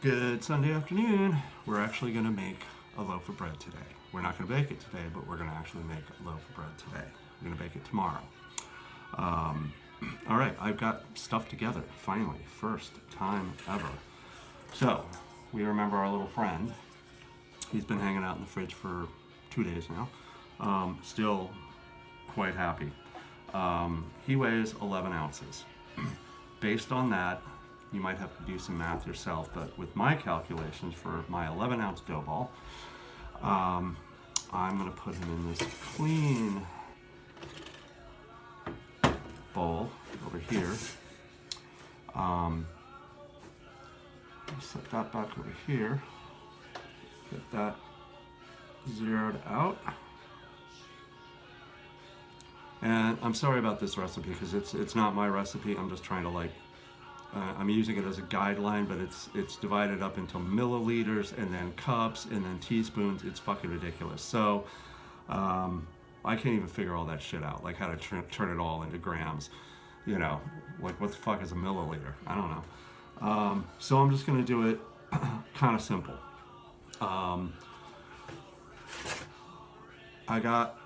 Good Sunday afternoon. We're actually going to make a loaf of bread today. We're not going to bake it today, but we're going to actually make a loaf of bread today. We're going to bake it tomorrow. All right, I've got stuff together, finally, first time ever. So, we remember our little friend. He's been hanging out in the fridge for 2 days now. Still quite happy. He weighs 11 ounces. Based on that, you might have to do some math yourself, but with my calculations for my 11-ounce dough ball, I'm going to put him in this clean bowl over here. Set that back over here. Get that zeroed out. And I'm sorry about this recipe because it's not my recipe. I'm just trying to I'm using it as a guideline, but it's divided up into milliliters and then cups and then teaspoons. It's fucking ridiculous. So I can't even figure all that shit out, like how to turn it all into grams. You know, like what the fuck is a milliliter? I don't know. So I'm just gonna do it kind of simple. I got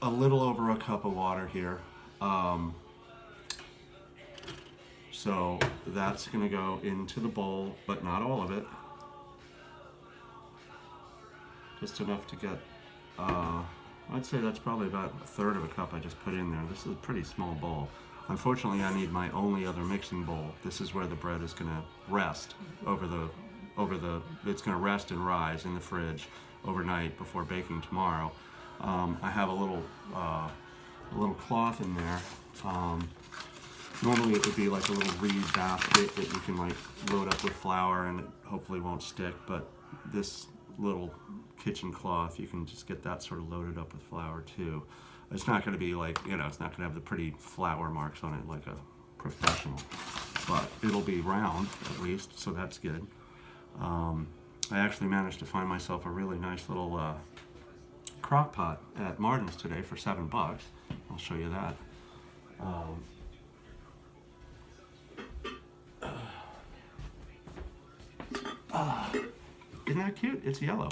a little over a cup of water here. So that's going to go into the bowl, but not all of it. Just enough to get, I'd say that's probably about a third of a cup I just put in there. This is a pretty small bowl. Unfortunately, I need my only other mixing bowl. This is where the bread is going to rest it's going to rest and rise in the fridge overnight before baking tomorrow. I have a little cloth in there. Normally it would be like a little reed basket that you can like load up with flour and it hopefully won't stick, but this little kitchen cloth, you can just get that sort of loaded up with flour too. It's not going to be like, you know, it's not going to have the pretty flour marks on it like a professional, but it'll be round at least, so that's good. I actually managed to find myself a really nice little crock pot at Martin's today for $7. I'll show you that. Isn't that cute? It's yellow.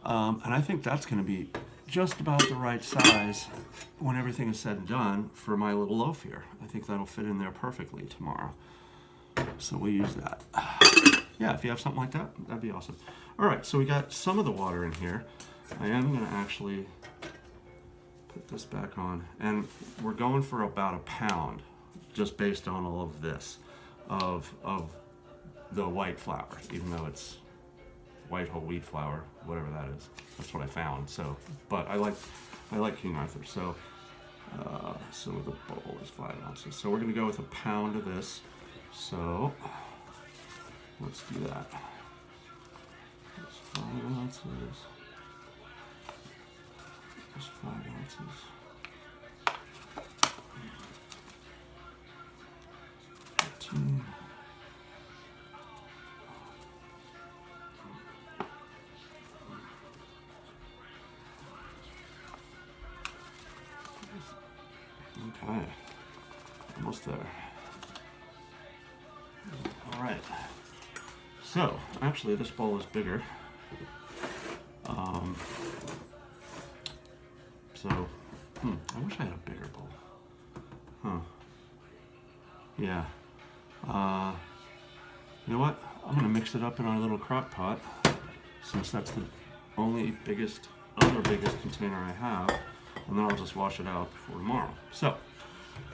And I think that's going to be just about the right size when everything is said and done for my little loaf here. I think that'll fit in there perfectly tomorrow. So we'll use that. Yeah, if you have something like that, that'd be awesome. All right, so we got some of the water in here. I am going to actually put this back on. And we're going for about a pound, just based on all of this, of the white flour, even though it's white whole wheat flour, whatever that is. That's what I found. So, but I like King Arthur. So, so the bowl is 5 ounces. So we're going to go with a pound of this. So let's do that. That's 5 ounces. That's 5 ounces. 15. Okay, almost there. All right. So, actually, this bowl is bigger. I wish I had a bigger bowl. Huh. Yeah. You know what? I'm gonna mix it up in our little crock pot, since that's the only other biggest container I have, and then I'll just wash it out before tomorrow. So,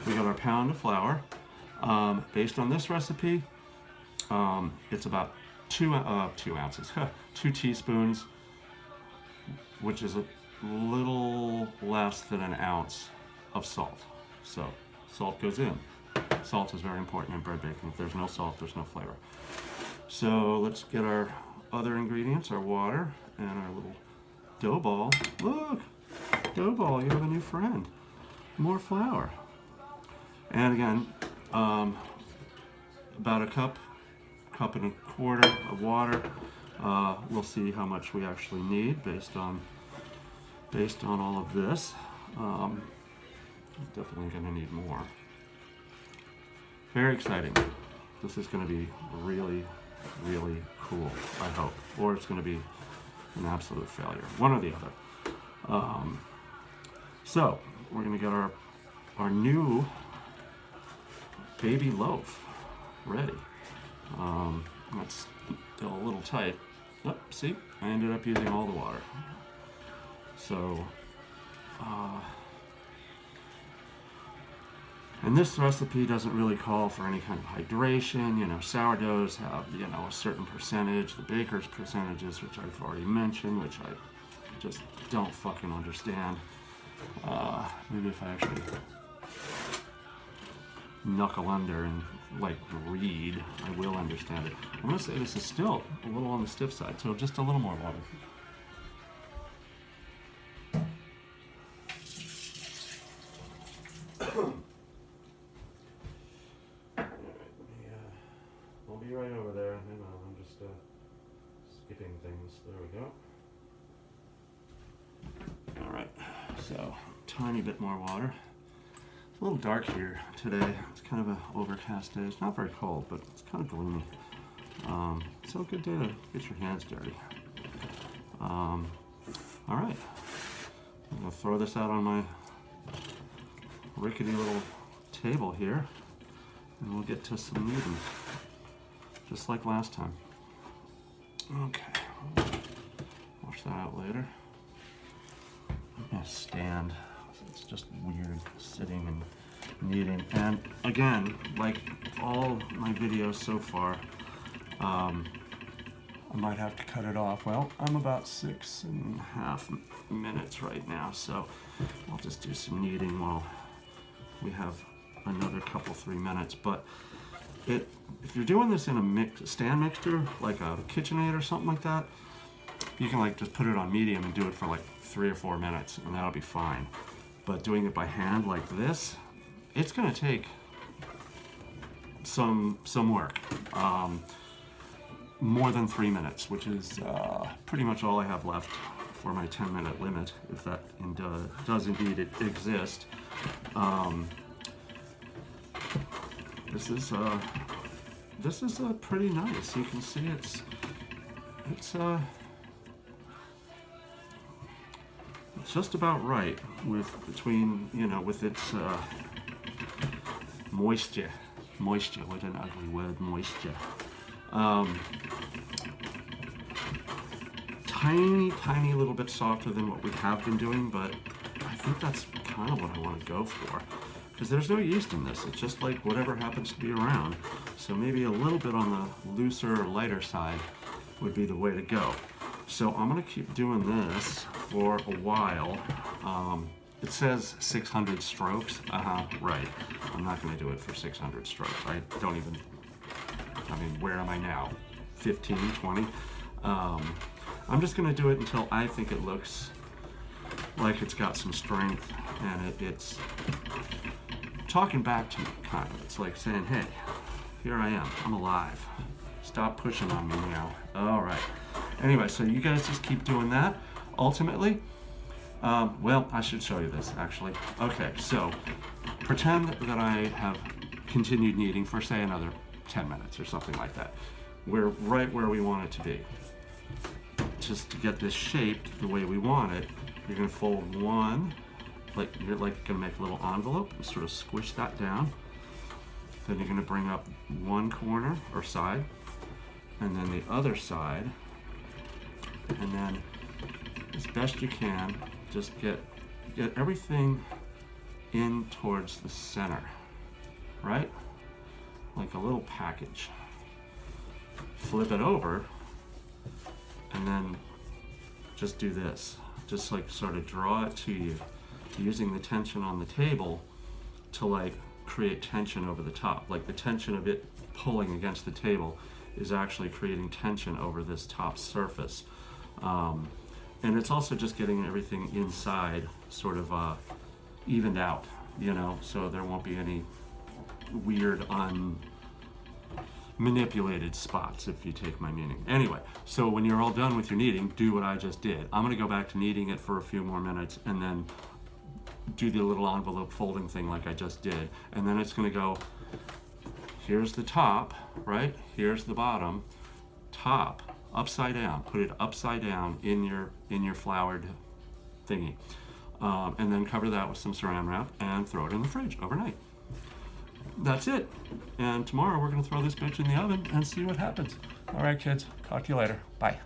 we got our pound of flour. Based on this recipe, it's about 2 ounces, 2 teaspoons, which is a little less than an ounce of salt. So, salt goes in. Salt is very important in bread baking. If there's no salt, there's no flavor. So, let's get our other ingredients, our water, and our little dough ball. Look! Dough ball, you have a new friend. More flour. And again, about a cup and a quarter of water. We'll see how much we actually need based on all of this. Definitely gonna need more. Very exciting. This is gonna be really, really cool, I hope, or it's going to be an absolute failure, one or the other. So we're going to get our new baby loaf ready. That's still a little tight. Oh, see, I ended up using all the water. So, and this recipe doesn't really call for any kind of hydration. You know, sourdoughs have, you know, a certain percentage, the baker's percentages, which I've already mentioned, which I just don't fucking understand. Maybe if I actually knuckle under and like read, I will understand it. I'm gonna say this is still a little on the stiff side, so just a little more water. I'll be right over there. Hang on, I'm just skipping things. There we go. All right, so tiny bit more water. It's a little dark here today. It's kind of an overcast day. It's not very cold, but it's kind of gloomy. So a good day to get your hands dirty. All right, I'm gonna throw this out on my rickety little table here, and we'll get to some kneading, just like last time. Okay, wash that out later. I'm gonna stand. It's just weird sitting and kneading. And again, like all my videos so far, I might have to cut it off. Well, I'm about 6.5 minutes right now, so I'll just do some kneading while we have another couple, 3 minutes. But if you're doing this in a stand mixer, like a KitchenAid or something like that, you can like just put it on medium and do it for like 3 or 4 minutes, and that'll be fine. But doing it by hand like this, it's gonna take some work. More than 3 minutes, which is pretty much all I have left for my 10-minute limit, if that does indeed exist. This is pretty nice. You can see it's just about right between, you know, with its moisture, what an ugly word, moisture. Tiny little bit softer than what we have been doing, but I think that's kind of what I want to go for, because there's no yeast in this. It's just like whatever happens to be around. So maybe a little bit on the looser or lighter side would be the way to go. So I'm gonna keep doing this for a while. It says 600 strokes. Right. I'm not gonna do it for 600 strokes. I mean, where am I now? 15, 20? I'm just gonna do it until I think it looks like it's got some strength and it's talking back to me, kind of. It's like saying, hey, here I am, I'm alive. Stop pushing on me now. All right. Anyway, so you guys just keep doing that. Ultimately, well, I should show you this actually. Okay, so pretend that I have continued kneading for say another 10 minutes or something like that. We're right where we want it to be. Just to get this shaped the way we want it, you're gonna fold one, like you're gonna make a little envelope and sort of squish that down. Then you're gonna bring up one corner or side, and then the other side, and then as best you can, just get everything in towards the center, right? Like a little package. Flip it over, and then just do this. Just like sort of draw it to you, using the tension on the table to like create tension over the top. Like the tension of it pulling against the table is actually creating tension over this top surface. And it's also just getting everything inside sort of evened out, you know, so there won't be any weird manipulated spots, if you take my meaning. Anyway, so when you're all done with your kneading, do what I just did. I'm gonna go back to kneading it for a few more minutes and then do the little envelope folding thing like I just did. And then it's gonna go, here's the top, right? Here's the bottom. top upside down. Put it upside down in your floured thingy, and then cover that with some Saran wrap and throw it in the fridge overnight. That's it. And tomorrow we're going to throw this bitch in the oven and see what happens. All right, kids. Talk to you later. Bye.